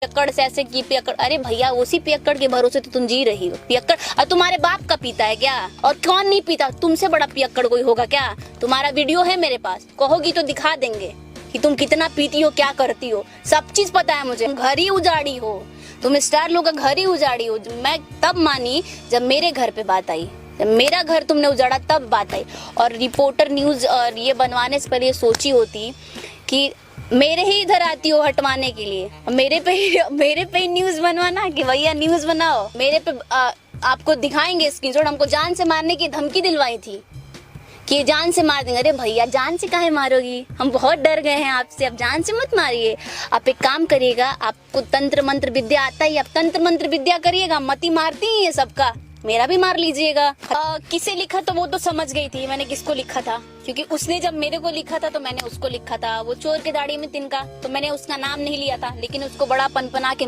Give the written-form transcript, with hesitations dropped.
पियक्कड़ से ऐसे की पियक्कड़, अरे भैया उसी पियक्कड़ के भरोसे तो तुम जी रही हो। पियक्कड़ और तुम्हारे बाप का पीता है क्या? और कौन नहीं पीता? तुमसे बड़ा पियक्कड़ कोई होगा क्या? तुम्हारा वीडियो है मेरे पास, कहोगी तो दिखा देंगे कि तुम कितना पीती हो, क्या करती हो, सब चीज पता है मुझे। घर ही उजाड़ी हो तुम, स्टार लोग का घर ही उजाड़ी हो। मैं तब मानी जब मेरे घर पे बात आई, जब मेरा घर तुमने उजाड़ा तब बात आई। और रिपोर्टर न्यूज और ये बनवाने से पहले ये सोची होती कि मेरे ही इधर आती हो हटवाने के लिए, मेरे पे ही न्यूज बनवाना कि भैया न्यूज बनाओ मेरे पे। आपको दिखाएंगे स्क्रीनशॉट, हमको जान से मारने की धमकी दिलवाई थी कि जान से मार देंगे। अरे भैया जान से काहे मारोगी, हम बहुत डर गए हैं आपसे, अब जान से मत मारिए। आप एक काम करिएगा, आपको तंत्र मंत्र विद्या आता ही, आप तंत्र मंत्र विद्या करिएगा, मती मारती ही है सबका, मेरा भी मार लीजिएगा। किसे लिखा तो वो तो समझ गई थी मैंने किसको लिखा था, क्योंकि उसने जब मेरे को लिखा था तो मैंने उसको लिखा था। वो चोर के दाढ़ी में तिनका, तो मैंने उसका नाम नहीं लिया था, लेकिन उसको बड़ा पनपना के